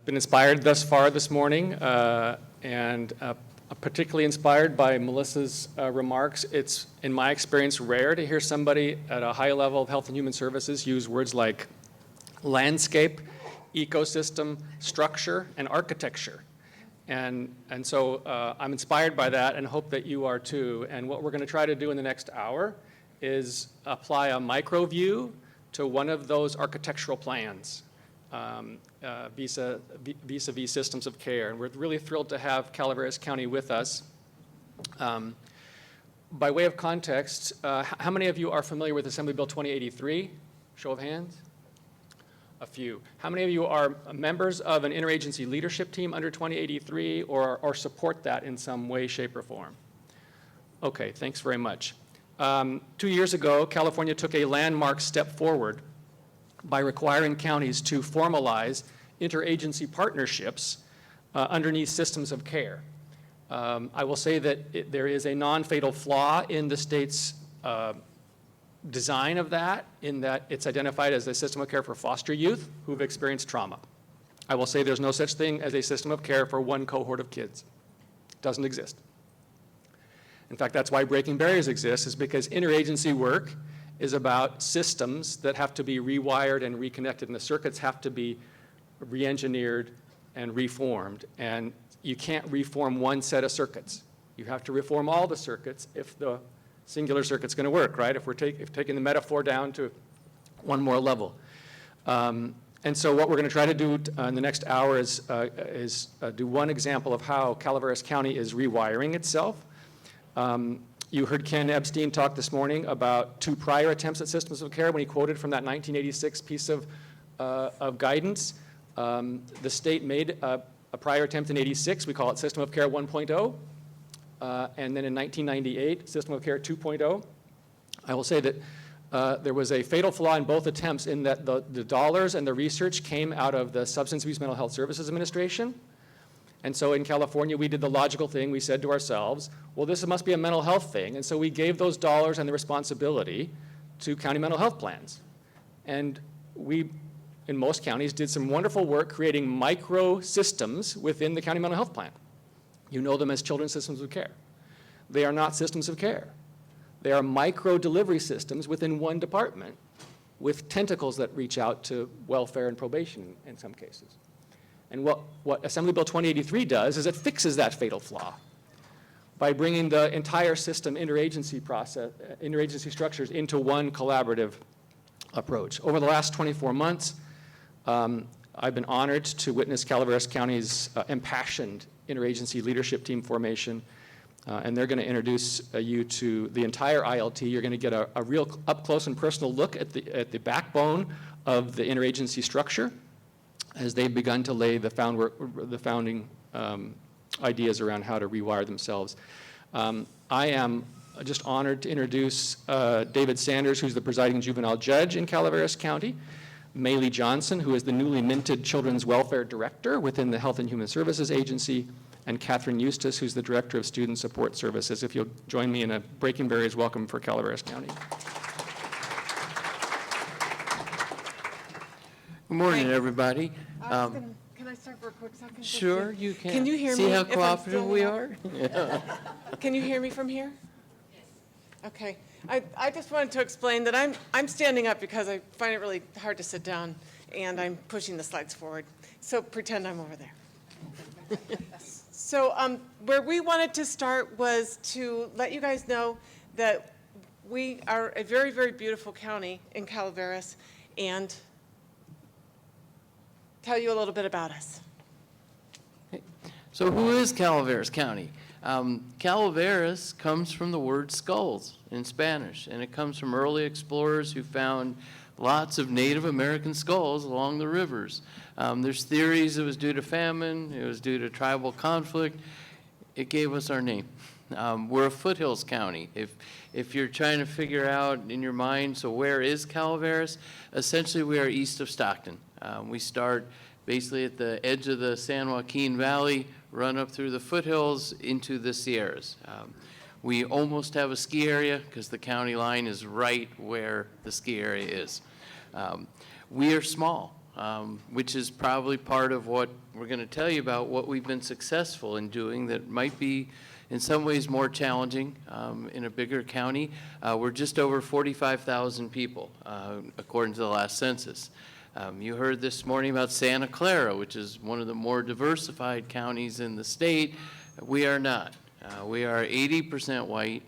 been inspired thus far this morning, and particularly inspired by Melissa's remarks. It's, in my experience, rare to hear somebody at a high level of health and human services use words like landscape, ecosystem, structure, and architecture. And so I'm inspired by that and hope that you are too. And what we're going to try to do in the next hour is apply a micro view to one of those architectural plans vis-a-vis systems of care. And we're really thrilled to have Calaveras County with us. By way of context, how many of you are familiar with Assembly Bill 2083? Show of hands. A few. How many of you are members of an interagency leadership team under 2083 or support that in some way, shape, or form? Okay, thanks very much. 2 years ago, California took a landmark step forward by requiring counties to formalize interagency partnerships underneath systems of care. I will say that there is a non-fatal flaw in the state's design of that, in that it's identified as a system of care for foster youth who've experienced trauma. I will say there's no such thing as a system of care for one cohort of kids. It doesn't exist. In fact, that's why Breaking Barriers exists, is because interagency work is about systems that have to be rewired and reconnected, and the circuits have to be re-engineered and reformed. And you can't reform one set of circuits. You have to reform all the circuits if the singular circuit's going to work, right? If we're taking the metaphor down to one more level. And so what we're going to try to do in the next hour is do one example of how Calaveras County is rewiring itself. You heard Ken Epstein talk this morning about 2 prior attempts at systems of care when he quoted from that 1986 piece of guidance. The state made a prior attempt in '86. We call it System of Care 1.0. And then in 1998, System of Care 2.0. I will say that there was a fatal flaw in both attempts in that the dollars and the research came out of the Substance Abuse Mental Health Services Administration. And so in California, we did the logical thing. We said to ourselves, well, this must be a mental health thing. And so we gave those dollars and the responsibility to county mental health plans. And we, in most counties, did some wonderful work creating micro systems within the county mental health plan. You know them as children's systems of care. They are not systems of care. They are micro delivery systems within one department with tentacles that reach out to welfare and probation in some cases. And what Assembly Bill 2083 does is it fixes that fatal flaw by bringing the entire system interagency structures into one collaborative approach. Over the last 24 months, I've been honored to witness Calaveras County's impassioned interagency leadership team formation, and they're going to introduce you to the entire ILT. You're going to get a real up-close and personal look at the backbone of the interagency structure as they've begun to lay the founding ideas around how to rewire themselves. I am just honored to introduce David Sanders, who's the presiding juvenile judge in Calaveras County, Mayle Johnson, who is the newly minted Children's Welfare Director within the Health and Human Services Agency, and Kathryn Eustis, who's the Director of Student Support Services. If you'll join me in a Breaking Barriers welcome for Calaveras County. Good morning, everybody. Can I start for a quick second? Sure, you can. Can you hear See me how if I'm cooperative we standing are? Can you hear me from here? Okay. I just wanted to explain that I'm standing up because I find it really hard to sit down, and I'm pushing the slides forward. So pretend I'm over there. So where we wanted to start was to let you guys know that we are a very, very beautiful county in Calaveras, and tell you a little bit about us. So who is Calaveras County? Calaveras comes from the word skulls in Spanish, and it comes from early explorers who found lots of Native American skulls along the rivers. There's theories it was due to famine, it was due to tribal conflict. It gave us our name. We're a foothills county. If you're trying to figure out in your mind, so where is Calaveras? Essentially, we are east of Stockton. We start basically at the edge of the San Joaquin Valley, run up through the foothills into the Sierras. We almost have a ski area because the county line is right where the ski area is. We are small. which is probably part of what we're going to tell you about what we've been successful in doing that might be in some ways more challenging in a bigger county. We're just over 45,000 people, according to the last census. You heard this morning about Santa Clara, which is one of the more diversified counties in the state. We are not. We are 80% white.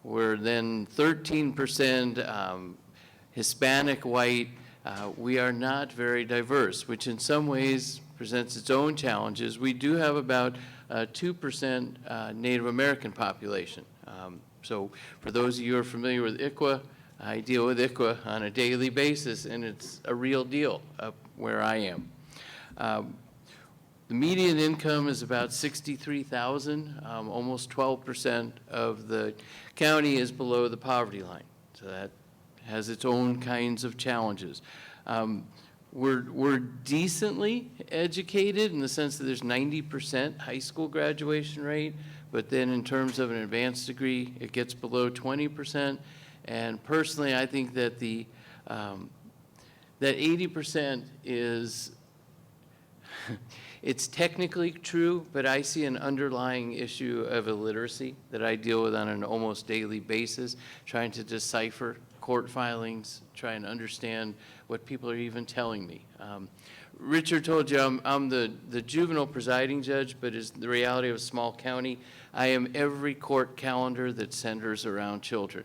We're then 13% Hispanic white. We are not very diverse, which in some ways presents its own challenges. We do have about 2% Native American population. So for those of you who are familiar with ICWA, I deal with ICWA on a daily basis, and it's a real deal up where I am. The median income is about $63,000. Almost 12% of the county is below the poverty line. So that has its own kinds of challenges. We're decently educated in the sense that there's 90% high school graduation rate, but then in terms of an advanced degree, it gets below 20%. And personally, I think that that 80% is, it's technically true, but I see an underlying issue of illiteracy that I deal with on an almost daily basis, trying to decipher court filings, try and understand what people are even telling me. Richard told you I'm the juvenile presiding judge, but is the reality of a small county. I am every court calendar that centers around children.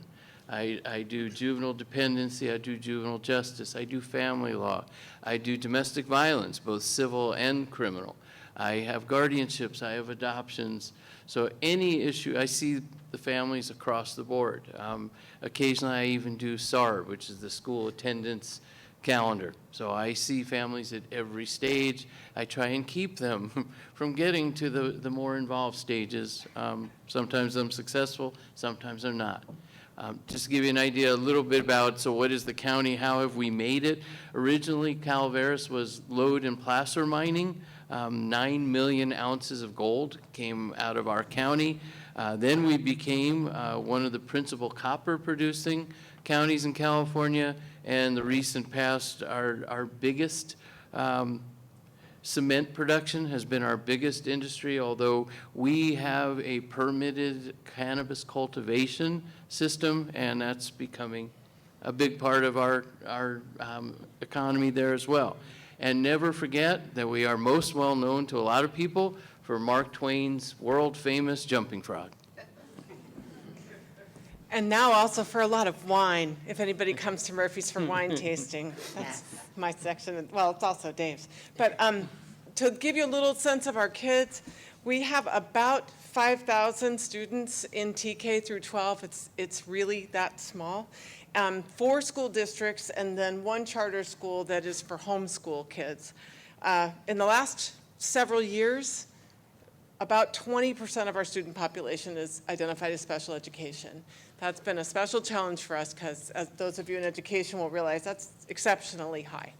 I do juvenile dependency, I do juvenile justice, I do family law, I do domestic violence, both civil and criminal. I have guardianships, I have adoptions. So any issue, I see the families across the board. Occasionally I even do SARB, which is the school attendance calendar. So I see families at every stage. I try and keep them from getting to the more involved stages. Sometimes I'm successful, sometimes I'm not. Just to give you an idea a little bit about, so what is the county, how have we made it? Originally, Calaveras was lode and placer mining. 9 million ounces of gold came out of our county. Then we became one of the principal copper producing counties in California, and the recent past, our biggest cement production has been our biggest industry, although we have a permitted cannabis cultivation system, and that's becoming a big part of our economy there as well. And never forget that we are most well known to a lot of people for Mark Twain's world-famous jumping frog. And now also for a lot of wine, if anybody comes to Murphy's for wine tasting. That's my section, well, it's also Dave's. But to give you a little sense of our kids, we have about 5,000 students in TK through 12. It's really that small. 4 school districts and then 1 charter school that is for homeschool kids. In the last several years, about 20% of our student population is identified as special education. That's been a special challenge for us because, as those of you in education will realize, that's exceptionally high.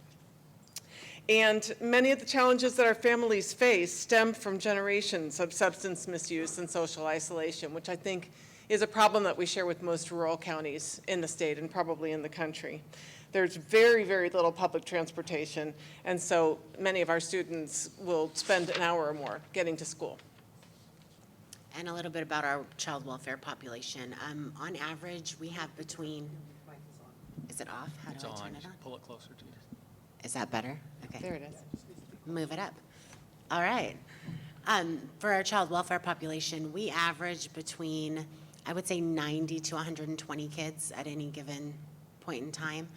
And many of the challenges that our families face stem from generations of substance misuse and social isolation, which I think is a problem that we share with most rural counties in the state and probably in the country. There's very, very little public transportation, and so many of our students will spend an hour or more getting to school. And a little bit about our child welfare population. On average, we have between, is it off? How do I turn it on? Pull it closer to you. Is that better? Okay. There it is. Move it up. All right. For our child welfare population, we average between, I would say, 90 to 120 kids at any given point in time.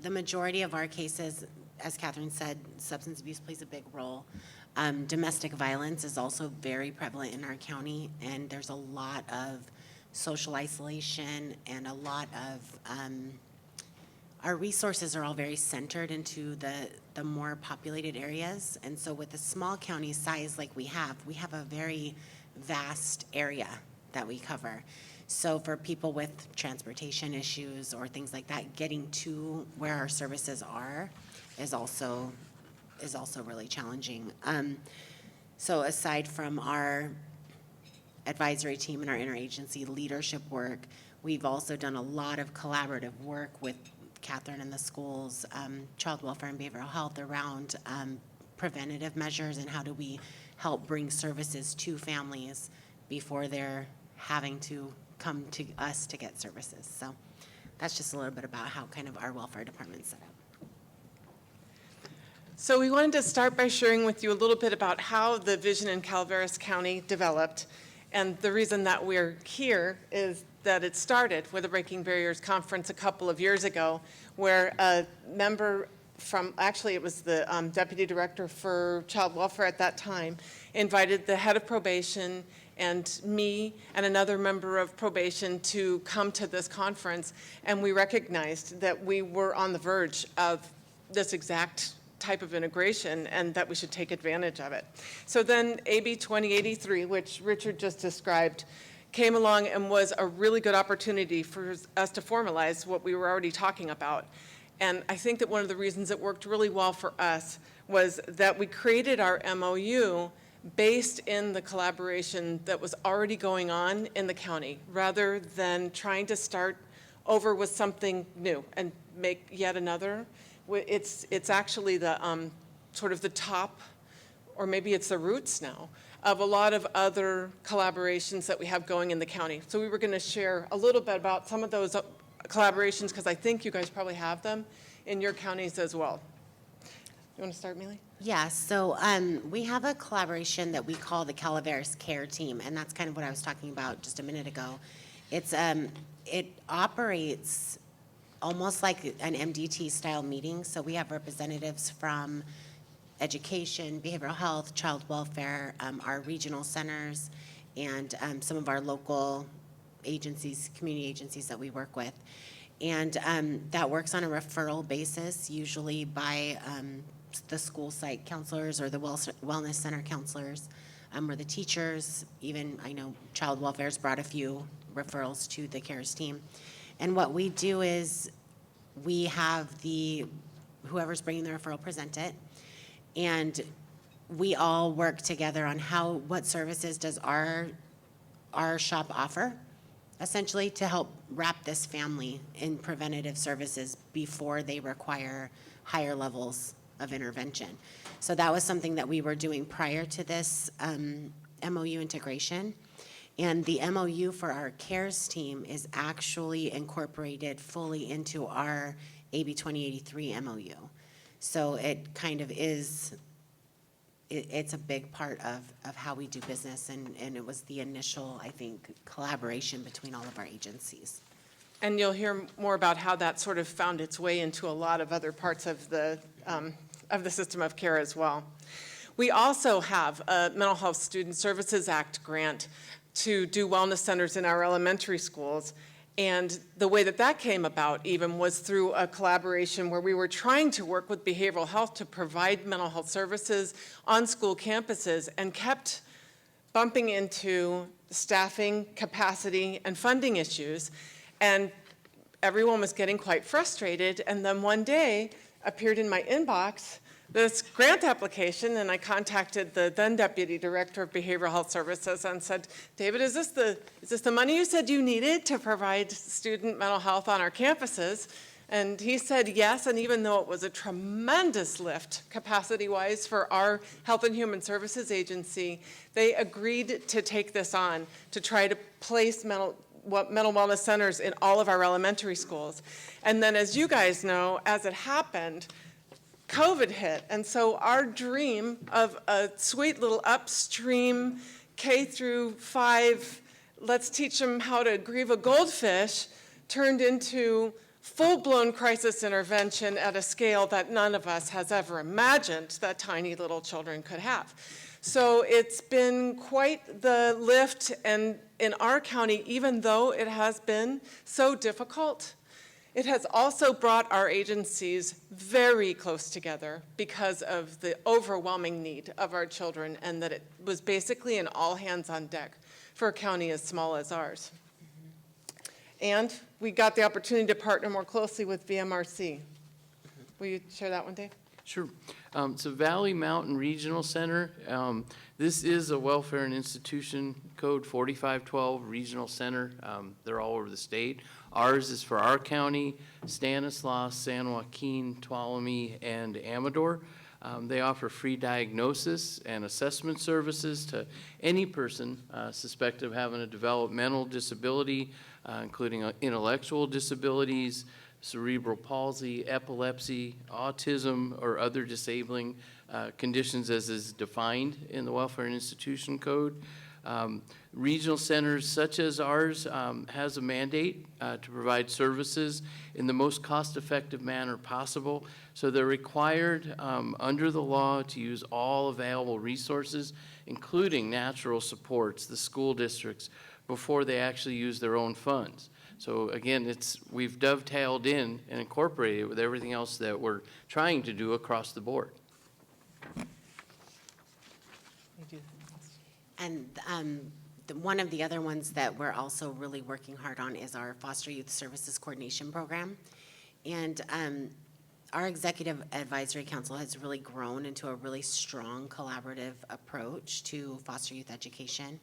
The majority of our cases, as Kathryn said, substance abuse plays a big role. Domestic violence is also very prevalent in our county, and there's a lot of social isolation and a lot of our resources are all very centered into the more populated areas. And so with a small county size like we have a very vast area that we cover. So for people with transportation issues or things like that, getting to where our services are is also really challenging. So aside from our advisory team and our interagency leadership work, we've also done a lot of collaborative work with Kathryn and the schools, child welfare and behavioral health around preventative measures and how do we help bring services to families before they're having to come to us to get services. So that's just a little bit about how kind of our welfare department's set up. So we wanted to start by sharing with you a little bit about how the vision in Calaveras County developed. And the reason that we're here is that it started with a Breaking Barriers conference a couple of years ago, where a member from, actually it was the deputy director for child welfare at that time, invited the head of probation and me and another member of probation to come to this conference. And we recognized that we were on the verge of this exact type of integration and that we should take advantage of it. So then AB 2083, which Richard just described, came along and was a really good opportunity for us to formalize what we were already talking about. And I think that one of the reasons it worked really well for us was that we created our MOU based in the collaboration that was already going on in the county, rather than trying to start over with something new and make yet another. It's actually the sort of the top, or maybe it's the roots now, of a lot of other collaborations that we have going in the county. So we were going to share a little bit about some of those collaborations, because I think you guys probably have them in your counties as well. You want to start, Mayle? Yeah, so we have a collaboration that we call the Calaveras Care Team, and that's kind of what I was talking about just a minute ago. It's it operates almost like an MDT style meeting. So we have representatives from education, behavioral health, child welfare, our regional centers, and some of our local agencies, community agencies that we work with. And that works on a referral basis, usually by the school site counselors or the wellness center counselors, or the teachers. Even I know child welfare's brought a few referrals to the CARES team. And what we do is we have whoever's bringing the referral present it, and we all work together on what services does our shop offer, essentially to help wrap this family in preventative services before they require higher levels of intervention. So that was something that we were doing prior to this MOU integration. And the MOU for our CARES team is actually incorporated fully into our AB 2083 MOU. So it kind of is, it's a big part of how we do business, and it was the initial, I think, collaboration between all of our agencies. And you'll hear more about how that sort of found its way into a lot of other parts of the system of care as well. We also have a Mental Health Student Services Act grant to do wellness centers in our elementary schools. And the way that came about even was through a collaboration where we were trying to work with behavioral health to provide mental health services on school campuses, and kept bumping into staffing, capacity, and funding issues. And everyone was getting quite frustrated. And then one day appeared in my inbox this grant application, and I contacted the then Deputy Director of Behavioral Health Services and said, David, is this the money you said you needed to provide student mental health on our campuses? And he said yes, and even though it was a tremendous lift capacity-wise for our Health and Human Services Agency, they agreed to take this on to try to place mental wellness centers in all of our elementary schools. And then, as you guys know, as it happened, COVID hit, and so our dream of a sweet little upstream K through 5, let's teach them how to grieve a goldfish, turned into full-blown crisis intervention at a scale that none of us has ever imagined that tiny little children could have. So it's been quite the lift, and in our county, even though it has been so difficult, it has also brought our agencies very close together because of the overwhelming need of our children, and that it was basically an all hands on deck for a county as small as ours. And we got the opportunity to partner more closely with VMRC. Will you share that one, Dave? Sure. So Valley Mountain Regional Center, this is a Welfare and Institution Code 4512 regional center. They're all over the state. Ours is for our county, Stanislaus, San Joaquin, Tuolumne, and Amador. They offer free diagnosis and assessment services to any person suspected of having a developmental disability, including intellectual disabilities, cerebral palsy, epilepsy, autism, or other disabling conditions as is defined in the Welfare and Institution Code. Regional centers such as ours has a mandate to provide services in the most cost-effective manner possible. So they're required under the law to use all available resources, including natural supports, the school districts, before they actually use their own funds. So again, we've dovetailed in and incorporated it with everything else that we're trying to do across the board. And one of the other ones that we're also really working hard on is our Foster Youth Services Coordination Program. And our Executive Advisory Council has really grown into a really strong collaborative approach to foster youth education.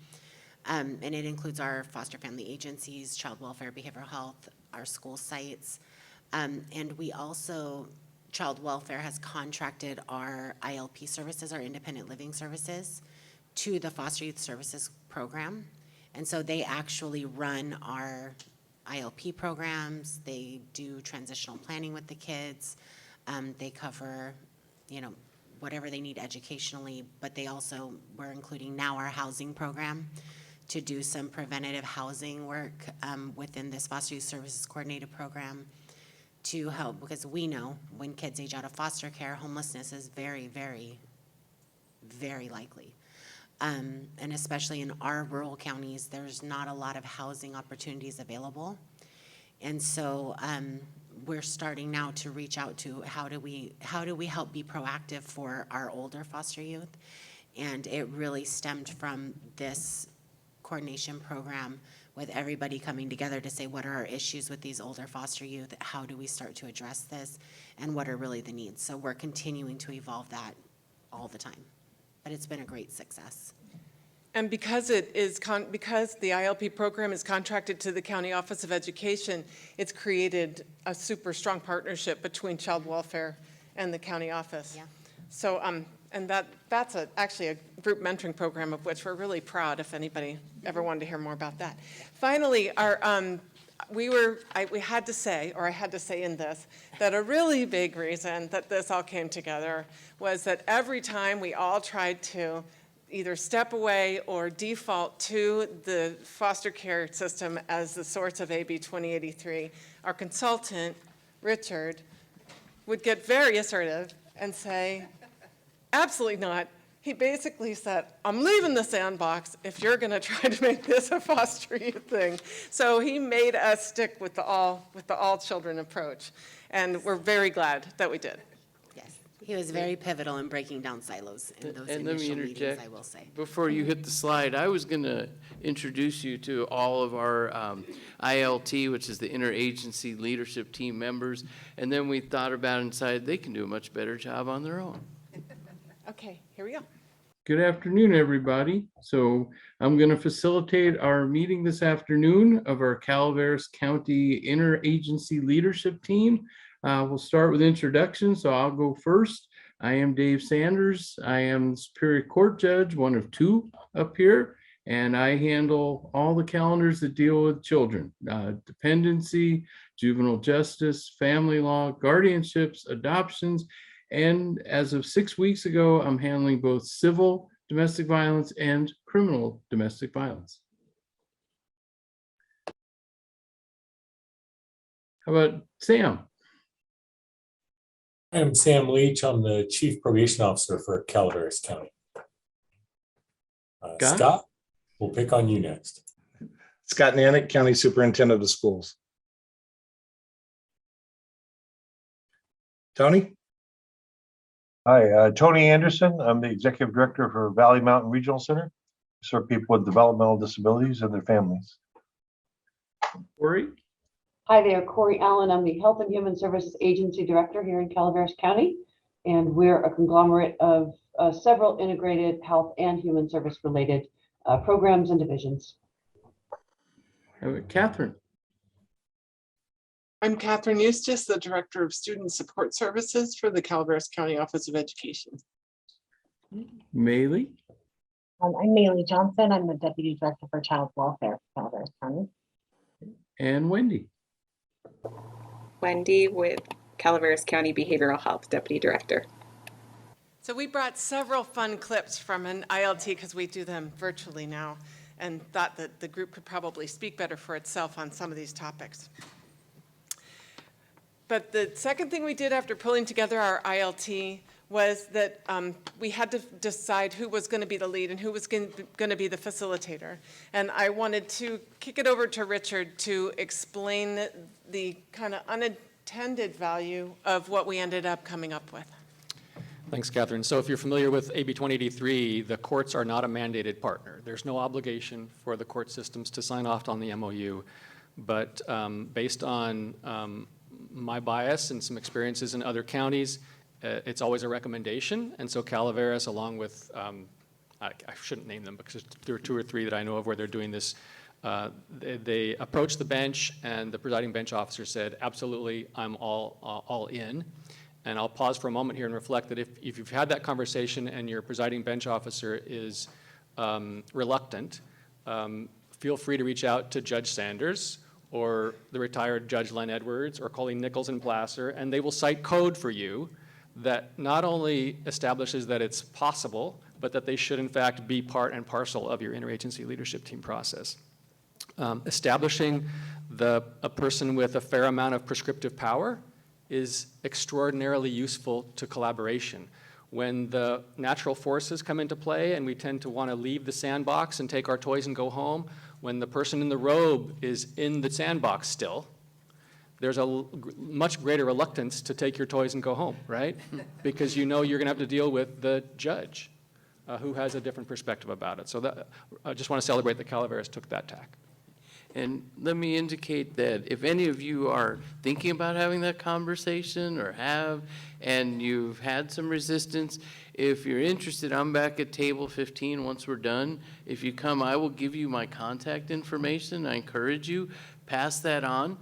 And it includes our foster family agencies, child welfare, behavioral health, our school sites. And we also, child welfare has contracted our ILP services, our independent living services, to the Foster Youth Services Program. And so they actually run our ILP programs, they do transitional planning with the kids, they cover, whatever they need educationally, but they also, we're including now our housing program to do some preventative housing work within this Foster Youth Services Coordinated Program to help, because we know when kids age out of foster care, homelessness is very, very, very likely. And especially in our rural counties, there's not a lot of housing opportunities available. And so we're starting now to reach out to how do we help be proactive for our older foster youth. And it really stemmed from this coordination program with everybody coming together to say, what are our issues with these older foster youth? How do we start to address this? And what are really the needs? So we're continuing to evolve that all the time. But it's been a great success. And because because the ILP program is contracted to the County Office of Education, it's created a super strong partnership between child welfare and the county office. Yeah. So, and that's actually a group mentoring program of which we're really proud if anybody ever wanted to hear more about that. Finally, we had to say, or I had to say in this, that a really big reason that this all came together was that every time we all tried to either step away or default to the foster care system as the source of AB 2083, our consultant, Richard, would get very assertive and say, absolutely not. He basically said, I'm leaving the sandbox if you're going to try to make this a foster youth thing. So he made us stick with the all children approach. And we're very glad that we did. Yes, he was very pivotal in breaking down silos in those And let me initial meetings, interject. I will say. Before you hit the slide, I was going to introduce you to all of our ILT, which is the Interagency Leadership Team members, and then we thought about it and decided they can do a much better job on their own. Okay, here we go. Good afternoon, everybody. So I'm going to facilitate our meeting this afternoon of our Calaveras County Interagency Leadership Team. We'll start with introductions, so I'll go first. I am Dave Sanders. I am the Superior Court Judge, one of two up here, and I handle all the calendars that deal with children, dependency, juvenile justice, family law, guardianships, adoptions, and as of 6 weeks ago, I'm handling both civil domestic violence and criminal domestic violence. How about Sam? I am Sam Leach. I'm the Chief Probation Officer for Calaveras County. Scott, we'll pick on you next. Scott Nanick, County Superintendent of Schools. Tony? Hi, Tony Anderson. I'm the Executive Director for Valley Mountain Regional Center. I serve people with developmental disabilities and their families. Corey? Hi there, Corey Allen. I'm the Health and Human Services Agency Director here in Calaveras County, and we're a conglomerate of several integrated health and human service related programs and divisions. How about Kathryn? I'm Kathryn Eustis, the Director of Student Support Services for the Calaveras County Office of Education. Mayle, I'm Mayle Johnson. I'm the Deputy Director for Child Welfare for Calaveras County. and Wendy. Wendy with Calaveras County Behavioral Health Deputy Director. So we brought several fun clips from an ILT because we do them virtually now, and thought that the group could probably speak better for itself on some of these topics. But the second thing we did after pulling together our ILT was that we had to decide who was going to be the lead and who was going to be the facilitator. And I wanted to kick it over to Richard to explain the kind of unintended value of what we ended up coming up with. Thanks, Kathryn. So if you're familiar with AB 2083, the courts are not a mandated partner. There's no obligation for the court systems to sign off on the MOU. But based on my bias and some experiences in other counties, it's always a recommendation. And so Calaveras, along with, I shouldn't name them because there are 2 or 3 that I know of where they're doing this, they approached the bench and the presiding bench officer said, absolutely, I'm all in. And I'll pause for a moment here and reflect that if you've had that conversation and your presiding bench officer is reluctant, feel free to reach out to Judge Sanders or the retired Judge Len Edwards or Colleen Nichols and Placer, and they will cite code for you that not only establishes that it's possible, but that they should in fact be part and parcel of your interagency leadership team process. Establishing a person with a fair amount of prescriptive power is extraordinarily useful to collaboration. When the natural forces come into play and we tend to want to leave the sandbox and take our toys and go home, when the person in the robe is in the sandbox still, there's a much greater reluctance to take your toys and go home, right? Because you know you're going to have to deal with the judge who has a different perspective about it. So I just want to celebrate that Calaveras took that tack. And let me indicate that if any of you are thinking about having that conversation or and you've had some resistance, if you're interested, I'm back at table 15 once we're done. If you come, I will give you my contact information. I encourage you, pass that on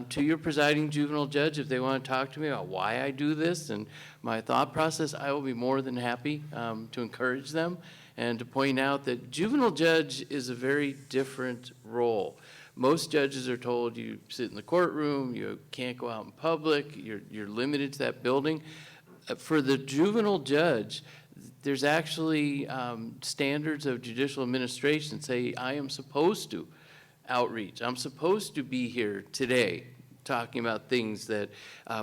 to your presiding juvenile judge if they want to talk to me about why I do this and my thought process. I will be more than happy to encourage them and to point out that juvenile judge is a very different role. Most judges are told you sit in the courtroom, you can't go out in public, you're limited to that building. For the juvenile judge, there's actually standards of judicial administration say I am supposed to outreach. I'm supposed to be here today talking about things that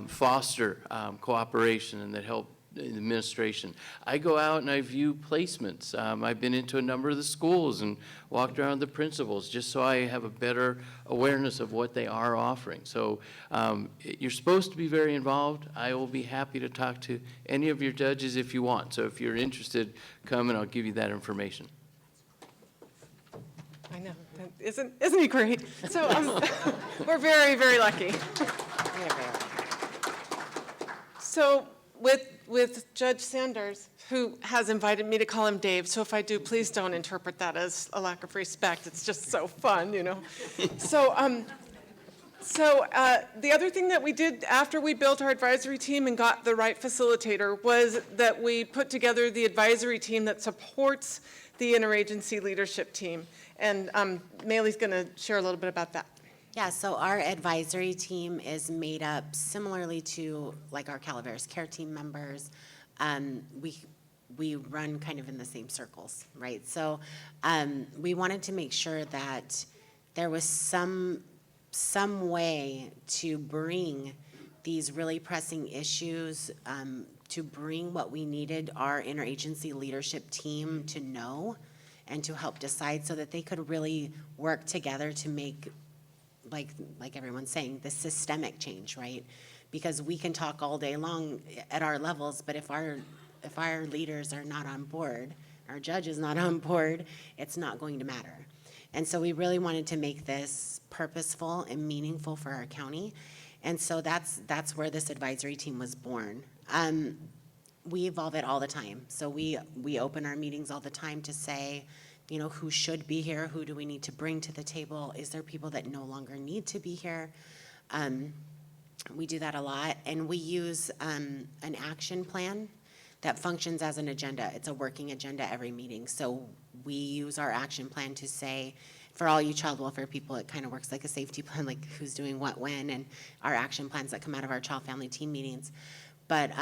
foster cooperation and that help administration. I go out and I view placements. I've been into a number of the schools and walked around the principals just so I have a better awareness of what they are offering. So you're supposed to be very involved. I will be happy to talk to any of your judges if you want. So if you're interested, come and I'll give you that information. I know, isn't he great? So we're very, very lucky. So with Judge Sanders, who has invited me to call him Dave, so if I do, please don't interpret that as a lack of respect. It's just so fun, you know. So the other thing that we did after we built our advisory team and got the right facilitator was that we put together the advisory team that supports the interagency leadership team. And Mayle's going to share a little bit about that. Yeah, so our advisory team is made up similarly to like our Calaveras care team members. We run kind of in the same circles, right? So we wanted to make sure that there was some way to bring these really pressing issues, to bring what we needed our interagency leadership team to know and to help decide so that they could really work together to make, like everyone's saying, the systemic change, right? Because we can talk all day long at our levels, but if our leaders are not on board, our judge is not on board, it's not going to matter. And so we really wanted to make this purposeful and meaningful for our county. And so that's where this advisory team was born. We evolve it all the time. So we open our meetings all the time to say, you know, who should be here? Who do we need to bring to the table? Is there people that no longer need to be here? We do that a lot, and we use an action plan that functions as an agenda. It's a working agenda every meeting. So we use our action plan to say, for all you child welfare people, it kind of works like a safety plan, like who's doing what when, and our action plans that come out of our child family team meetings. But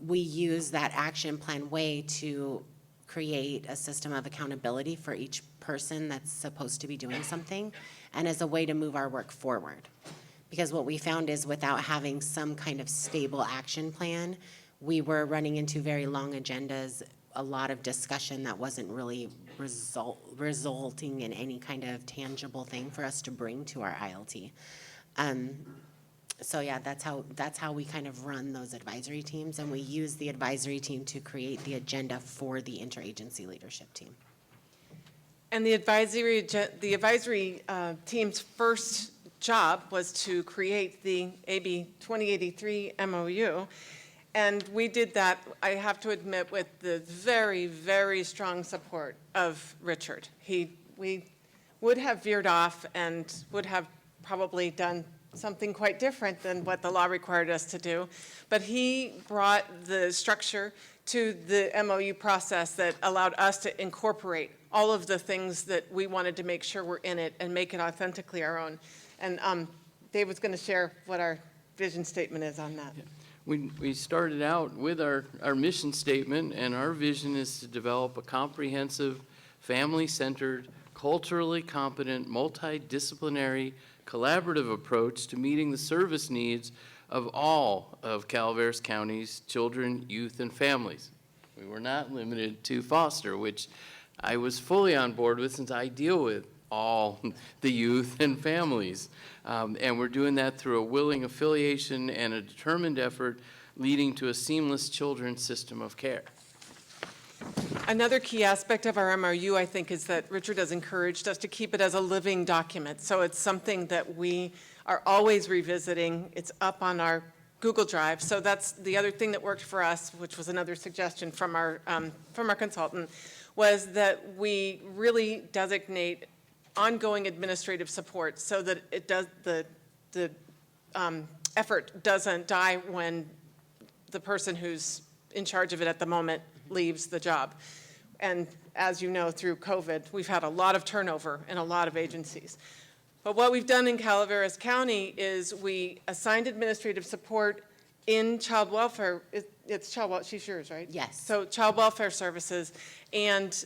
we use that action plan way to create a system of accountability for each person that's supposed to be doing something, and as a way to move our work forward. Because what we found is without having some kind of stable action plan, we were running into very long agendas, a lot of discussion that wasn't really resulting in any kind of tangible thing for us to bring to our ILT. So yeah, that's how we kind of run those advisory teams, and we use the advisory team to create the agenda for the interagency leadership team. And the advisory team's first job was to create the AB 2083 MOU. And we did that, I have to admit, with the very, very strong support of Richard. We would have veered off and would have probably done something quite different than what the law required us to do. But he brought the structure to the MOU process that allowed us to incorporate all of the things that we wanted to make sure were in it and make it authentically our own. And Dave was going to share what our vision statement is on that. Yeah. We started out with our mission statement, and our vision is to develop a comprehensive, family-centered, culturally competent, multidisciplinary, collaborative approach to meeting the service needs of all of Calaveras County's children, youth, and families. We were not limited to foster, which I was fully on board with since I deal with all the youth and families. And we're doing that through a willing affiliation and a determined effort leading to a seamless children's system of care. Another key aspect of our MOU, I think, is that Richard has encouraged us to keep it as a living document. So it's something that we are always revisiting. It's up on our Google Drive. So that's the other thing that worked for us, which was another suggestion from our consultant, was that we really designate ongoing administrative support so that it does the effort doesn't die when the person who's in charge of it at the moment leaves the job. And as you know, through COVID, we've had a lot of turnover in a lot of agencies. But what we've done in Calaveras County is we assigned administrative support in child welfare. It's child welfare, she's yours, right? Yes. So child welfare services, and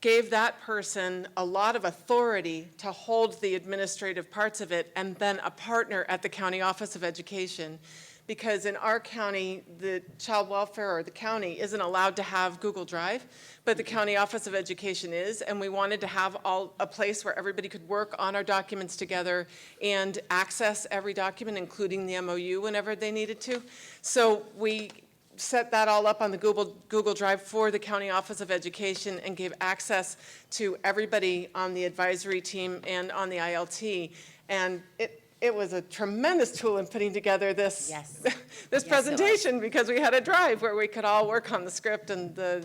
gave that person a lot of authority to hold the administrative parts of it, and then a partner at the County Office of Education. Because in our county, the child welfare or the county isn't allowed to have Google Drive, but the County Office of Education is, and we wanted to have a place where everybody could work on our documents together and access every document, including the MOU, whenever they needed to. So we set that all up on the Google Drive for the County Office of Education and gave access to everybody on the advisory team and on the ILT. And it was a tremendous tool in putting together this, Yes. this presentation, because we had a drive where we could all work on the script and the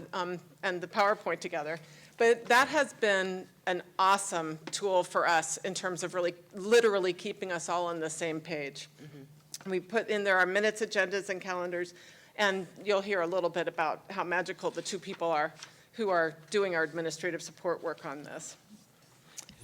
PowerPoint together. But that has been an awesome tool for us in terms of really literally keeping us all on the same page. Mm-hmm. We put in there our minutes, agendas, and calendars, and you'll hear a little bit about how magical the two people are who are doing our administrative support work on this.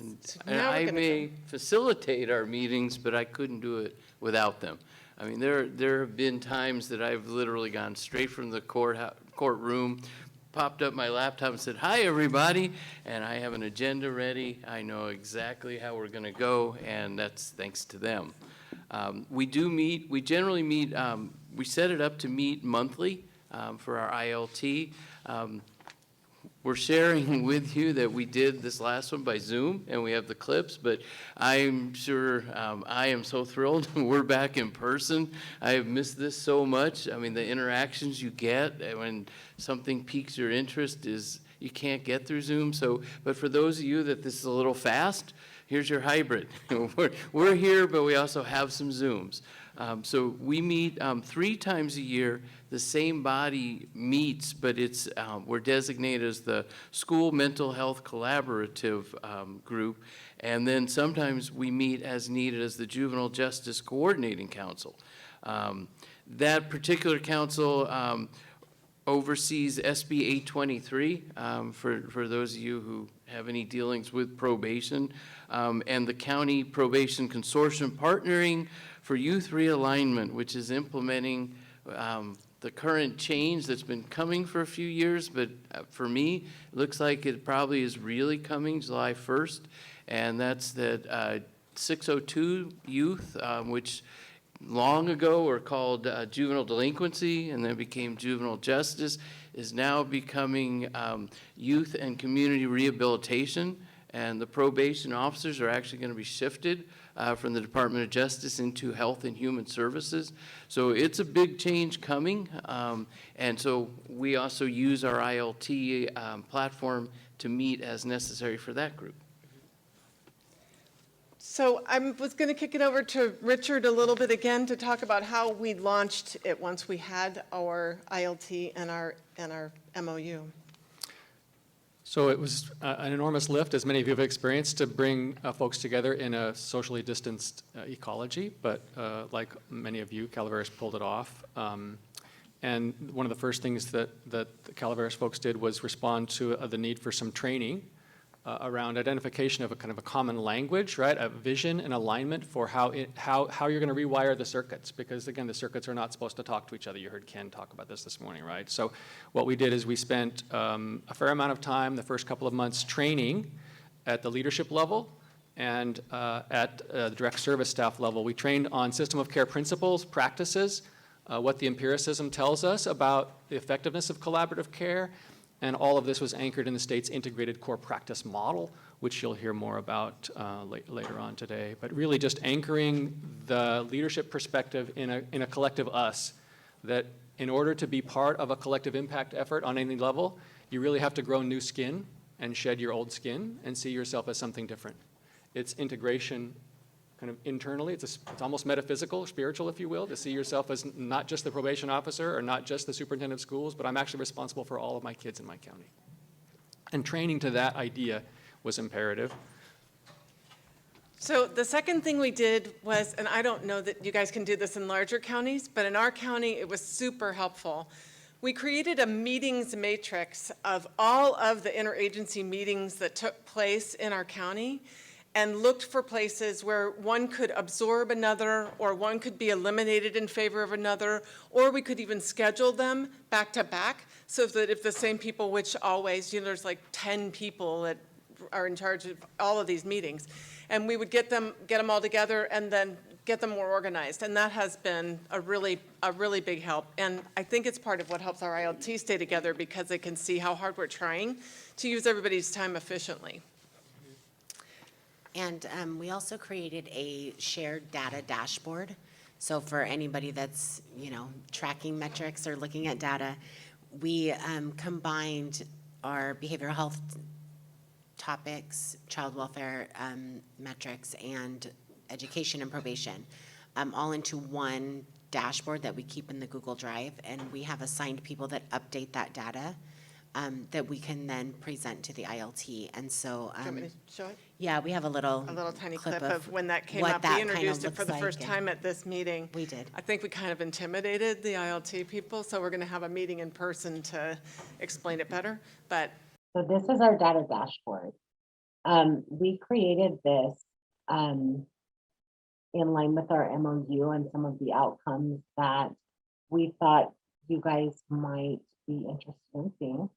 And now we're I gonna may facilitate our meetings, but I couldn't do it without them. I mean, there have been times that I've literally gone straight from the courtroom, popped up my laptop and said, "Hi, everybody," and I have an agenda ready. I know exactly how we're going to go, and that's thanks to them. We generally meet, we set it up to meet monthly for our ILT. We're sharing with you that we did this last one by Zoom, and we have the clips, but I'm sure I am so thrilled we're back in person. I have missed this so much. I mean, the interactions you get when something piques your interest is you can't get through Zoom. So, but for those of you that this is a little fast, here's your hybrid. We're here, but we also have some Zooms. So we meet 3 times a year. The same body meets, but it's we're designated as the School Mental Health Collaborative group, and then sometimes we meet as needed as the Juvenile Justice Coordinating Council. That particular council oversees SB 823, for those of you who have any dealings with probation, and the County Probation Consortium partnering for youth realignment, which is implementing the current change that's been coming for a few years, but for me, it looks like it probably is really coming July 1st, and that's that 602 youth, which long ago were called juvenile delinquency and then became juvenile justice, is now becoming youth and community rehabilitation. And the probation officers are actually going to be shifted from the Department of Justice into Health and Human Services. So it's a big change coming. And so we also use our ILT platform to meet as necessary for that group. So I was going to kick it over to Richard a little bit again to talk about how we launched it once we had our ILT and our MOU. So it was an enormous lift, as many of you have experienced, to bring folks together in a socially distanced ecology, but like many of you, Calaveras pulled it off. And one of the first things that the Calaveras folks did was respond to the need for some training around identification of a kind of a common language, right? A vision and alignment for how you're going to rewire the circuits, because again, the circuits are not supposed to talk to each other. You heard Ken talk about this morning, right? So what we did is we spent a fair amount of time, the first couple of months, training at the leadership level and at the direct service staff level. We trained on system of care principles, practices, what the empiricism tells us about the effectiveness of collaborative care. And all of this was anchored in the state's integrated core practice model, which you'll hear more about later on today. But really just anchoring the leadership perspective in a collective us, that in order to be part of a collective impact effort on any level, you really have to grow new skin and shed your old skin and see yourself as something different. It's integration kind of internally. It's almost metaphysical, spiritual, if you will, to see yourself as not just the probation officer or not just the superintendent of schools, but I'm actually responsible for all of my kids in my county. And training to that idea was imperative. So the second thing we did was, and I don't know that you guys can do this in larger counties, but in our county, it was super helpful. We created a meetings matrix of all of the interagency meetings that took place in our county, and looked for places where one could absorb another, or one could be eliminated in favor of another, or we could even schedule them back to back, so that if the same people, which always, there's like 10 people that are in charge of all of these meetings, and we would get them all together and then get them more organized. And that has been a really big help. And I think it's part of what helps our ILT stay together, because they can see how hard we're trying to use everybody's time efficiently. And we also created a shared data dashboard. So for anybody that's, tracking metrics or looking at data, we combined our behavioral health topics, child welfare metrics, and education and probation, all into one dashboard that we keep in the Google Drive. And we have assigned people that update that data that we can then present to the ILT. And so, Do you want me to show it? yeah, we have a little tiny clip of when that came what up. that We kind of introduced it for looks the like, first and time at this meeting. we did. I think we kind of intimidated the ILT people, so we're going to have a meeting in person to explain it better. But So this is our data dashboard. We created this in line with our MOU and some of the outcomes that we thought you guys might be interested in seeing.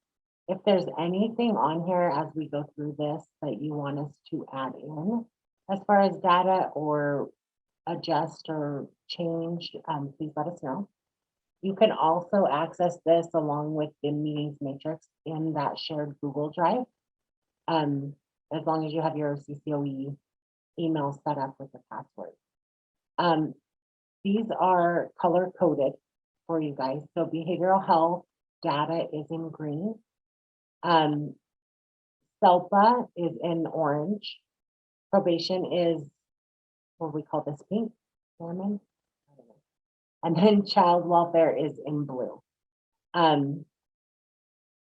If there's anything on here as we go through this that you want us to add in as far as data or adjust or change, please let us know. You can also access this along with the meetings matrix in that shared Google Drive, as long as you have your CCOE email set up with the password. These are color coded for you guys. So behavioral health data is in green. SELPA is in orange. Probation is, what we call this, pink, lemon? I don't know. And then child welfare is in blue.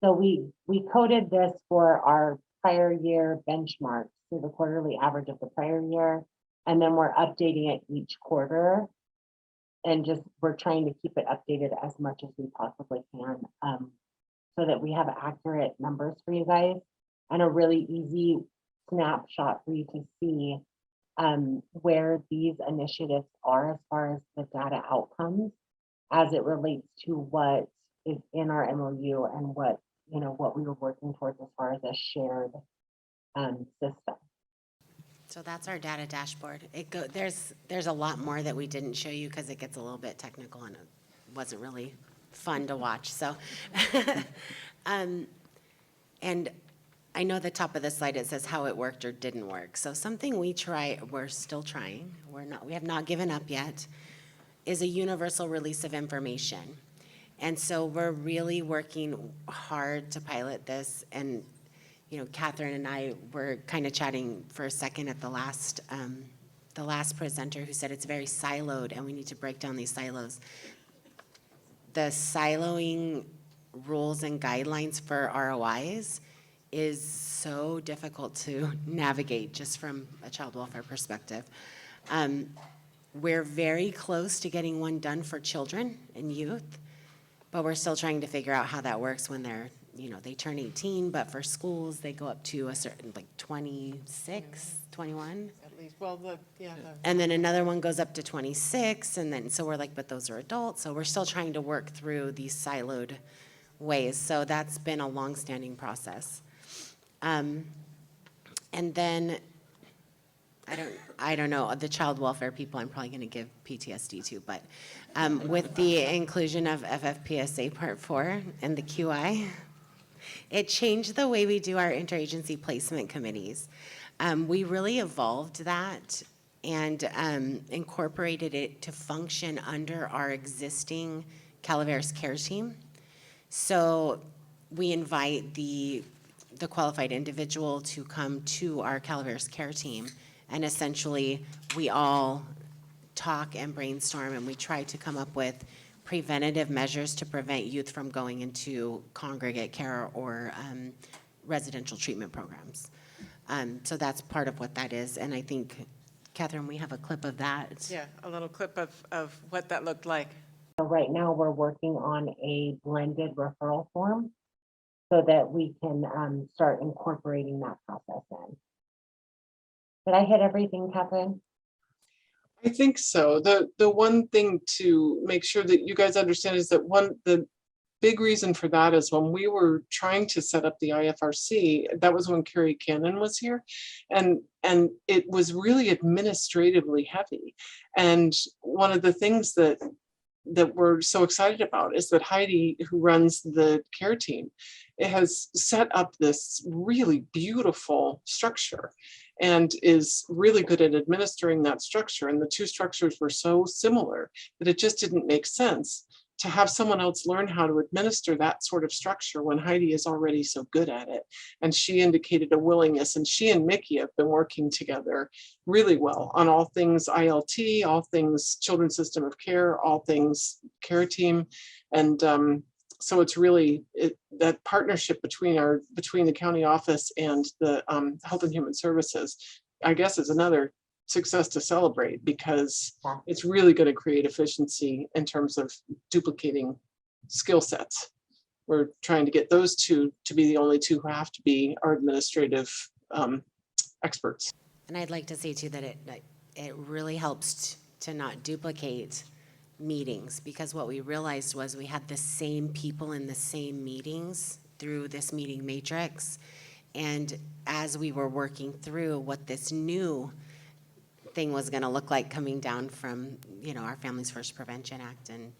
So we coded this for our prior year benchmarks, so the quarterly average of the prior year, and then we're updating it each quarter and just, we're trying to keep it updated as much as we possibly can, so that we have accurate numbers for you guys and a really easy snapshot for you to see where these initiatives are as far as the data outcomes as it relates to what is in our MOU and what, you know, what we were working towards as far as a shared system. So that's our data dashboard. There's a lot more that we didn't show you because it gets a little bit technical and it wasn't really fun to watch. So, and I know the top of the slide, it says how it worked or didn't work. So something we're still trying, we have not given up yet, is a universal release of information. And so we're really working hard to pilot this. And, you know, Kathryn and I were kind of chatting for a second at the last presenter who said it's very siloed and we need to break down these silos. The siloing rules and guidelines for ROIs is so difficult to navigate just from a child welfare perspective. We're very close to getting one done for children and youth, but we're still trying to figure out how that works when they're, you know, they turn 18, but for schools, they go up to a certain, like 26, 21. At least, well, And then another one goes up to 26, and then, so we're like, but those are adults. So we're still trying to work through these siloed ways. So that's been a long-standing process. And then, I don't know, the child welfare people, I'm probably going to give PTSD to, but with the inclusion of FFPSA Part 4 and the QI, it changed the way we do our interagency placement committees. We really evolved that and incorporated it to function under our existing Calaveras care team. So we invite the qualified individual to come to our Calaveras care team, and essentially we all talk and brainstorm and we try to come up with preventative measures to prevent youth from going into congregate care or residential treatment programs. So that's part of what that is. And I think, Kathryn, we have a clip of that. yeah, a little clip of what that looked like. So right now we're working on a blended referral form so that we can start incorporating that process in. Did I hit everything, Kathryn? I think so. The one thing to make sure that you guys understand is that the big reason for that is when we were trying to set up the IFRC, that was when Carrie Cannon was here, and it was really administratively heavy. And one of the things that we're so excited about is that Heidi, who runs the care team, it has set up this really beautiful structure and is really good at administering that structure. And the two structures were so similar that it just didn't make sense to have someone else learn how to administer that sort of structure when Heidi is already so good at it. And she indicated a willingness, and she and Mickey have been working together really well on all things ILT, all things Children's System of Care, all things care team. And so it's really that partnership between the county office and the Health and Human Services, I guess, is another success to celebrate, because it's really going to create efficiency in terms of duplicating skill sets. We're trying to get those two to be the only two who have to be our administrative experts. And I'd like to say too that it really helps to not duplicate meetings, because what we realized was we had the same people in the same meetings through this meeting matrix. And as we were working through what this new thing was going to look like coming down from, you know, our Families First Prevention Act and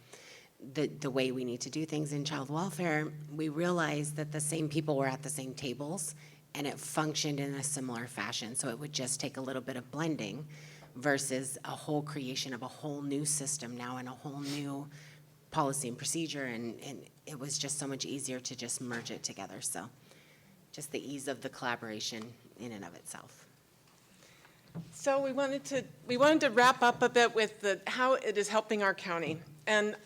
the way we need to do things in child welfare, we realized that the same people were at the same tables and it functioned in a similar fashion. So it would just take a little bit of blending versus a whole creation of a whole new system now and a whole new policy and procedure. And it was just so much easier to just merge it together. So just the ease of the collaboration in and of itself. So we wanted to wrap up a bit with how it is helping our county. And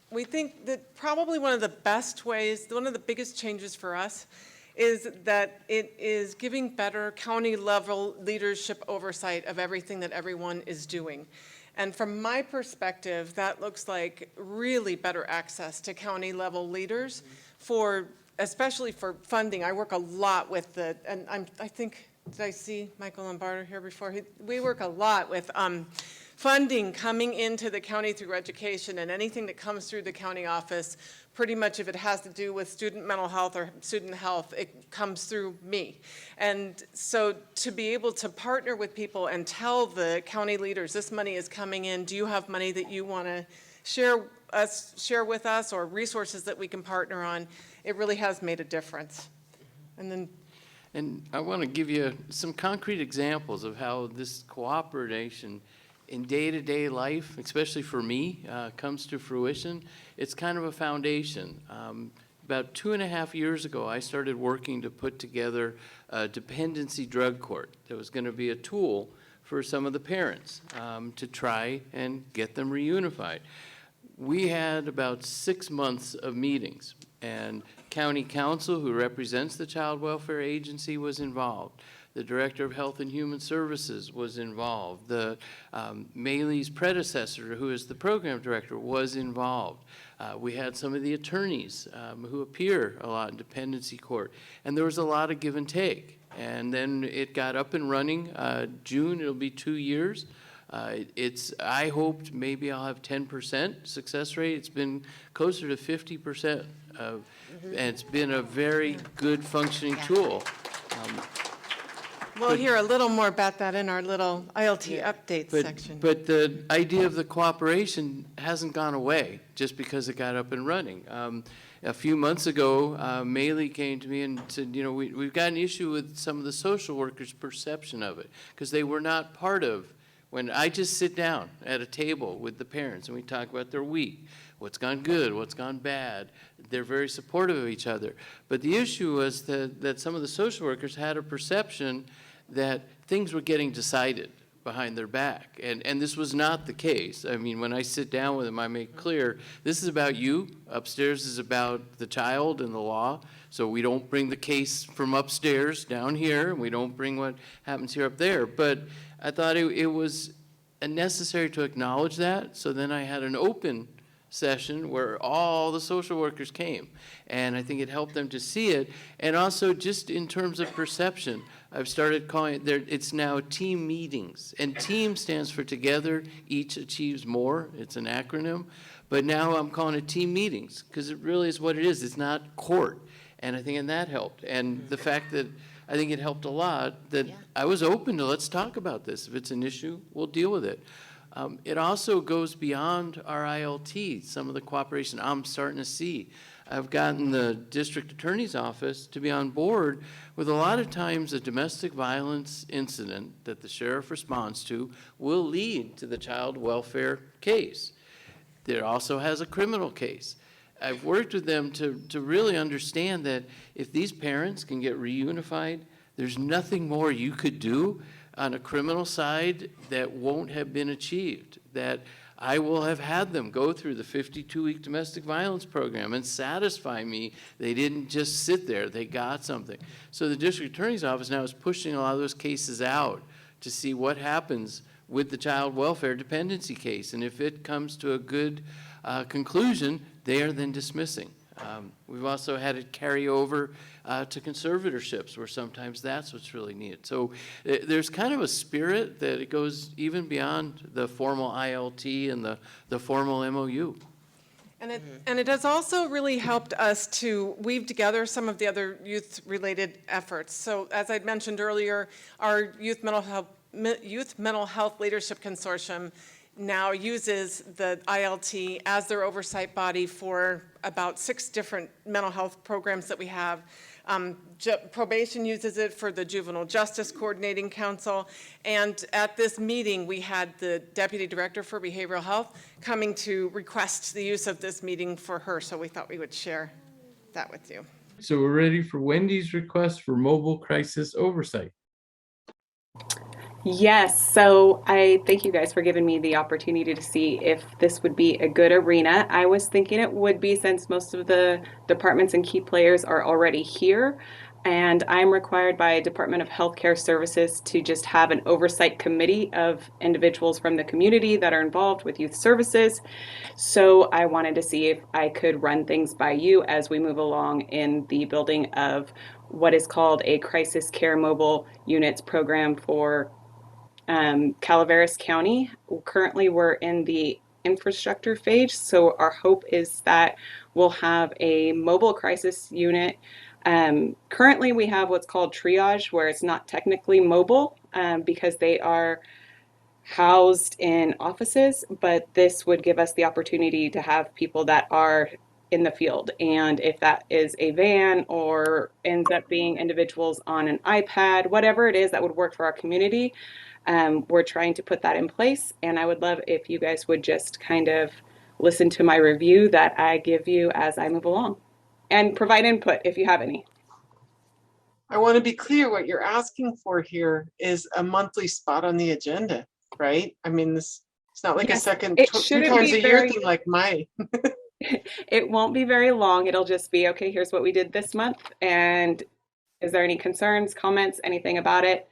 we think that probably one of the best ways, one of the biggest changes for us is that it is giving better county level leadership oversight of everything that everyone is doing. And from my perspective, that looks like really better access to county level leaders for, especially for funding. I work a lot with I think, did I see Michael Lombardo here before? We work a lot with funding coming into the county through education, and anything that comes through the county office, pretty much if it has to do with student mental health or student health, it comes through me. And so to be able to partner with people and tell the county leaders, this money is coming in, do you have money that you want to share with us, or resources that we can partner on, it really has made a difference. And I want to give you some concrete examples of how this cooperation in day-to-day life, especially for me, comes to fruition. It's kind of a foundation. About 2.5 years ago, I started working to put together a dependency drug court that was going to be a tool for some of the parents to try and get them reunified. We had about 6 months of meetings, and county council, who represents the Child Welfare Agency, was involved. The Director of Health and Human Services was involved. The Mayle's predecessor, who is the program director, was involved. We had some of the attorneys who appear a lot in dependency court, and there was a lot of give and take. And then it got up and running. June, it'll be 2 years. I hoped maybe I'll have 10% success rate. It's been closer to 50%. And it's been a very good functioning tool. we'll hear a little more about that in our little ILT updates section. But the idea of the cooperation hasn't gone away just because it got up and running. A few months ago, Mayle came to me and said, we've got an issue with some of the social workers' perception of it, because they were not part of, when I just sit down at a table with the parents and we talk about their week, what's gone good, what's gone bad. They're very supportive of each other. But the issue was that some of the social workers had a perception that things were getting decided behind their back. And this was not the case. I mean, when I sit down with them, I make clear, this is about you. Upstairs is about the child and the law. So we don't bring the case from upstairs down here, and we don't bring what happens here up there. But I thought it was necessary to acknowledge that. So then I had an open session where all the social workers came, and I think it helped them to see it. And also, just in terms of perception, I've started calling it, it's now team meetings, and team stands for together each achieves more. It's an acronym, but now I'm calling it team meetings, because it really is what it is. It's not court, and I think that helped. And the fact that I think it helped a lot that I was open to, let's talk about this. If it's an issue, we'll deal with it. It also goes beyond our ILT, some of the cooperation I'm starting to see. I've gotten the district attorney's office to be on board with a lot of times a domestic violence incident that the sheriff responds to will lead to the child welfare case. There also has a criminal case. I've worked with them to really understand that if these parents can get reunified, there's nothing more you could do on a criminal side that won't have been achieved, that I will have had them go through the 52-week domestic violence program and satisfy me they didn't just sit there, they got something. So the district attorney's office now is pushing a lot of those cases out to see what happens with the child welfare dependency case, and if it comes to a good conclusion, they are then dismissing. We've also had it carry over to conservatorships, where sometimes that's what's really needed. So there's kind of a spirit that it goes even beyond the formal ILT and the formal MOU. And it has also really helped us to weave together some of the other youth-related efforts. So as I'd mentioned earlier, our Youth Mental Health Leadership Consortium now uses the ILT as their oversight body for about 6 different mental health programs that we have. Probation uses it for the Juvenile Justice Coordinating Council. And at this meeting, we had the Deputy Director for Behavioral Health coming to request the use of this meeting for her. So we thought we would share that with you. So we're ready for Wendy's request for mobile crisis oversight. Yes, so I thank you guys for giving me the opportunity to see if this would be a good arena. I was thinking it would be, since most of the departments and key players are already here. and I'm required by Department of Healthcare Services to just have an oversight committee of individuals from the community that are involved with youth services. So I wanted to see if I could run things by you as we move along in the building of what is called a crisis care mobile units program for Calaveras County. Currently, we're in the infrastructure phase, so our hope is that we'll have a mobile crisis unit. Currently, we have what's called triage, where it's not technically mobile because they are housed in offices, but this would give us the opportunity to have people that are in the field. And if that is a van or ends up being individuals on an iPad, whatever it is that would work for our community, we're trying to put that in place. And I would love if you guys would just kind of listen to my review that I give you as I move along and provide input if you have any. I want to be clear, what you're asking for here is a monthly spot on the agenda, right? I mean, it's not like a Yes, second, it 2 shouldn't times be a year very- thing like May. It won't be very long. It'll just be, okay, here's what we did this month. And is there any concerns, comments, anything about it?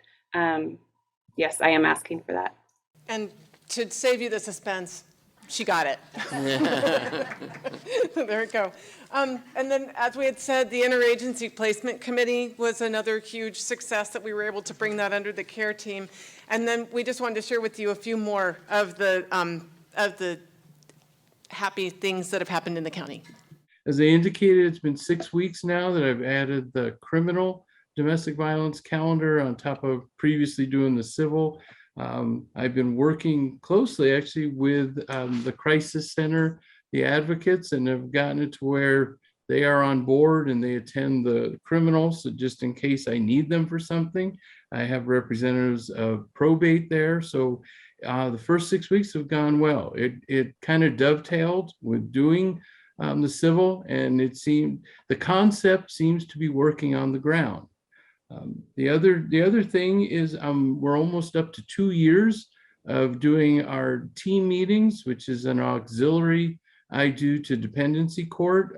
Yes, I am asking for that. And to save you the suspense, she got it. There we go. And then, as we had said, the Interagency Placement Committee was another huge success that we were able to bring that under the care team. And then we just wanted to share with you a few more of the happy things that have happened in the county. As I indicated, it's been 6 weeks now that I've added the criminal domestic violence calendar on top of previously doing the civil. I've been working closely actually with the crisis center, the advocates, and have gotten it to where they are on board and they attend the criminals. So just in case I need them for something, I have representatives of probate there. So the first 6 weeks have gone well. It kind of dovetailed with doing the civil, and it seemed the concept seems to be working on the ground. The other thing is we're almost up to 2 years of doing our team meetings, which is an auxiliary I do to dependency court.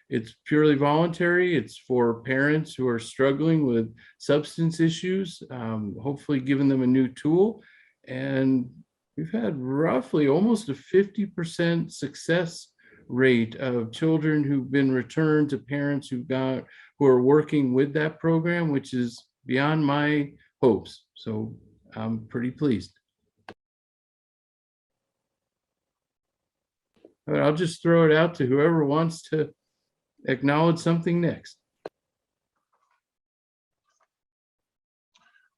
It's purely voluntary. It's for parents who are struggling with substance issues, hopefully giving them a new tool. And we've had roughly almost a 50% success rate of children who've been returned to parents who are working with that program, which is beyond my hopes. So I'm pretty pleased. But I'll just throw it out to whoever wants to acknowledge something next.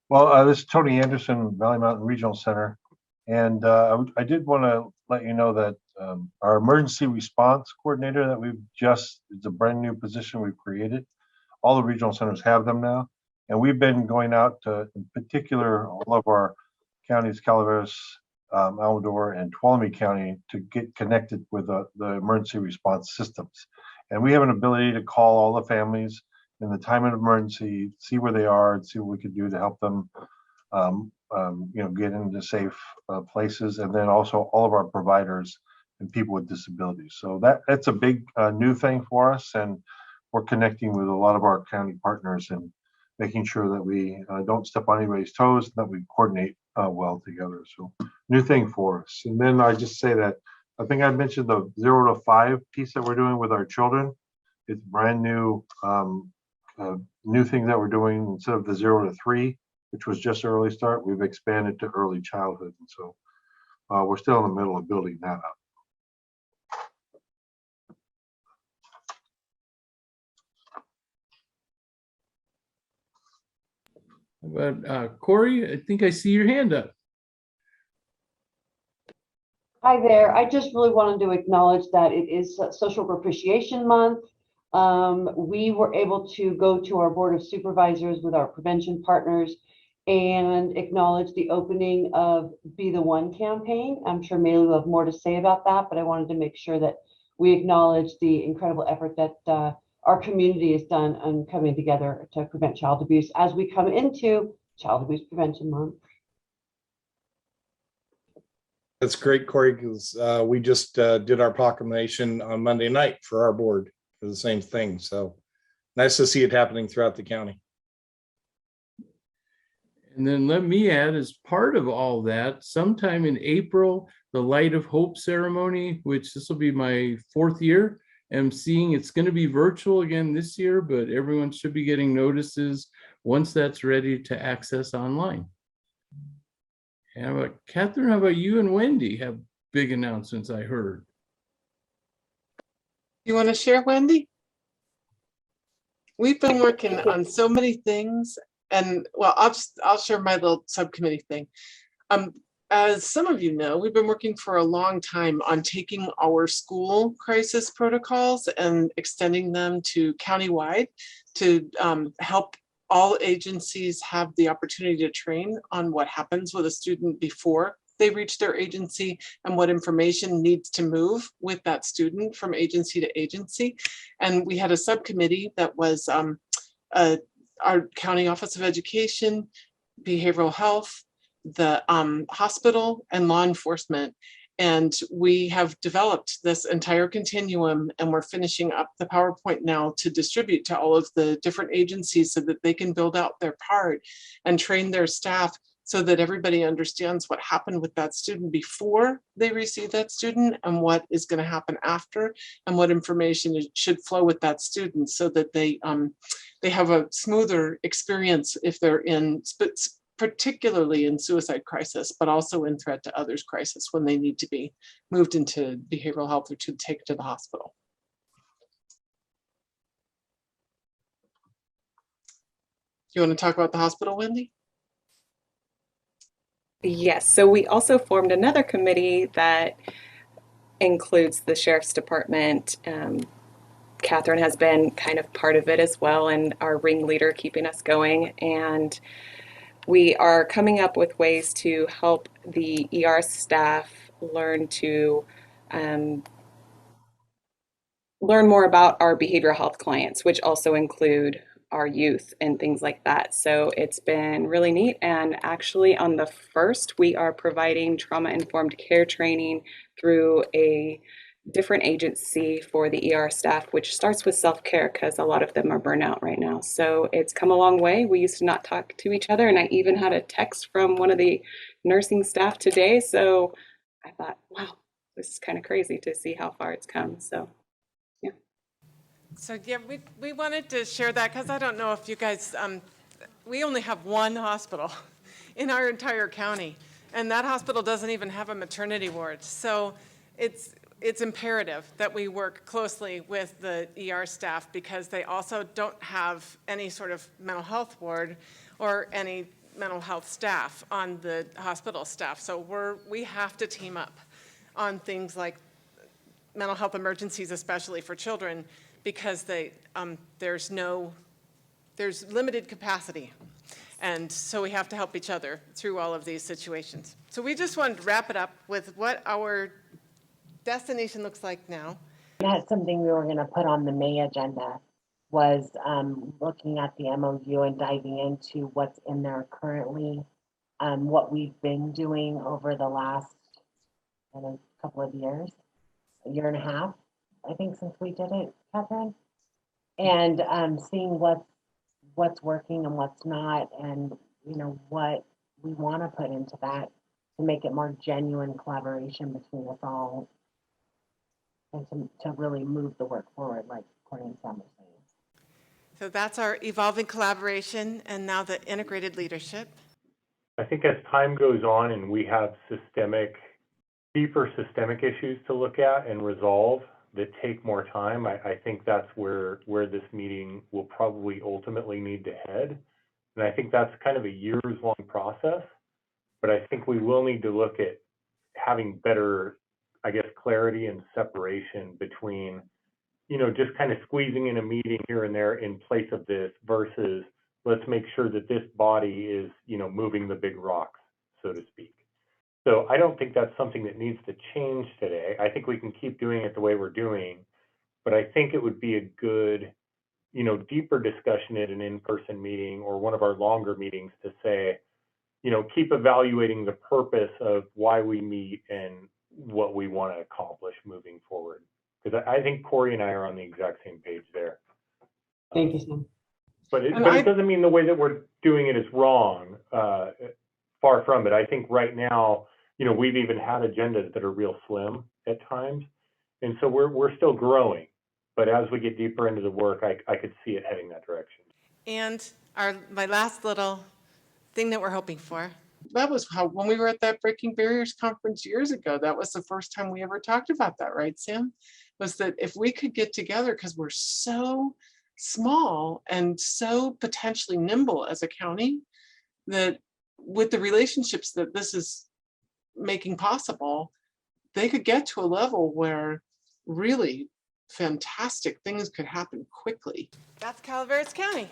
Well, this is Tony Anderson, Valley Mountain Regional Center. And I did want to let you know that our emergency response coordinator that it's a brand new position we've created. All the regional centers have them now. And we've been going out to, in particular, all of our counties, Calaveras, Amador, and Tuolumne County, to get connected with the emergency response systems. And we have an ability to call all the families in the time of emergency, see where they are, and see what we can do to help them get into safe places, and then also all of our providers and people with disabilities. So that's a big new thing for us, and we're connecting with a lot of our county partners and making sure that we don't step on anybody's toes, and that we coordinate well together. So new thing for us. And then I just say that I think I mentioned the 0 to 5 piece that we're doing with our children. It's brand new, new thing that we're doing. Instead of the 0 to 3, which was just early start, we've expanded to early childhood. And so we're still in the middle of building that up. But Corey, I think I see your hand up. Hi there. I just really wanted to acknowledge that it is Social Appreciation Month. We were able to go to our Board of Supervisors with our prevention partners and acknowledge the opening of Be the One campaign. I'm sure Mayle will have more to say about that, but I wanted to make sure that we acknowledge the incredible effort that our community has done on coming together to prevent child abuse as we come into Child Abuse Prevention Month. That's great, Corey, because we just did our proclamation on Monday night for our board for the same thing. So nice to see it happening throughout the county. And then let me add, as part of all that, sometime in April, the Light of Hope ceremony, which this will be my 4th year, I'm seeing it's going to be virtual again this year, but everyone should be getting notices once that's ready to access online. And how about Kathryn? How about you and Wendy have big announcements, I heard. You want to share, Wendy? We've been working on so many things, and well, I'll share my little subcommittee thing. As some of you know, we've been working for a long time on taking our school crisis protocols and extending them to countywide to help all agencies have the opportunity to train on what happens with a student before they reach their agency and what information needs to move with that student from agency to agency. And we had a subcommittee that was our County Office of Education, Behavioral Health, the hospital, and law enforcement. And we have developed this entire continuum, and we're finishing up the PowerPoint now to distribute to all of the different agencies so that they can build out their part and train their staff so that everybody understands what happened with that student before they receive that student and what is going to happen after, and what information should flow with that student so that they have a smoother experience if they're in, particularly in suicide crisis, but also in threat to others crisis when they need to be moved into behavioral health or to take to the hospital. You want to talk about the hospital, Wendy? Yes, so we also formed another committee that includes the Sheriff's Department. Kathryn has been kind of part of it as well, and our ringleader keeping us going. And we are coming up with ways to help the ER staff learn to learn more about our behavioral health clients, which also include our youth and things like that. So it's been really neat. And actually on the 1st, we are providing trauma-informed care training through a different agency for the ER staff, which starts with self-care because a lot of them are burnout right now. So it's come a long way. We used to not talk to each other, and I even had a text from one of the nursing staff today. So I thought, wow, this is kind of crazy to see how far it's come. So yeah. So yeah, we wanted to share that because I don't know if you guys, we only have one hospital in our entire county, and that hospital doesn't even have a maternity ward. So it's imperative that we work closely with the ER staff because they also don't have any sort of mental health ward or any mental health staff on the hospital staff. So we have to team up on things like mental health emergencies, especially for children, because there's limited capacity. And so we have to help each other through all of these situations. So we just wanted to wrap it up with what our destination looks like now. That's something we were going to put on the May agenda, was looking at the MOU and diving into what's in there currently, what we've been doing over the last couple of years, a year and a half, I think, since we did it, Kathryn, and seeing what's working and what's not, and what we want to put into that to make it more genuine collaboration between us all, and to really move the work forward, like Corey and Sam were saying. So that's our evolving collaboration, and now the integrated leadership. I think as time goes on and we have deeper systemic issues to look at and resolve that take more time, I think that's where this meeting will probably ultimately need to head. And I think that's kind of a years-long process, but I think we will need to look at having better, I guess, clarity and separation between, just kind of squeezing in a meeting here and there in place of this versus let's make sure that this body is, moving the big rocks, so to speak. So I don't think that's something that needs to change today. I think we can keep doing it the way we're doing, but I think it would be a good, deeper discussion at an in-person meeting or one of our longer meetings to say, keep evaluating the purpose of why we meet and what we want to accomplish moving forward. Because I think Corey and I are on the exact same page there. Thank you, Sam. But And it doesn't mean the way that we're doing it is wrong. Far from it. I think right now, we've even had agendas that are real slim at times. And so we're still growing. But as we get deeper into the work, I could see it heading that direction. And my last little thing that we're hoping for. That was how, when we were at that Breaking Barriers conference years ago, that was the first time we ever talked about that, right, Sam? Was that if we could get together, because we're so small and so potentially nimble as a county, that with the relationships that this is making possible, they could get to a level where really fantastic things could happen quickly. That's Calaveras County.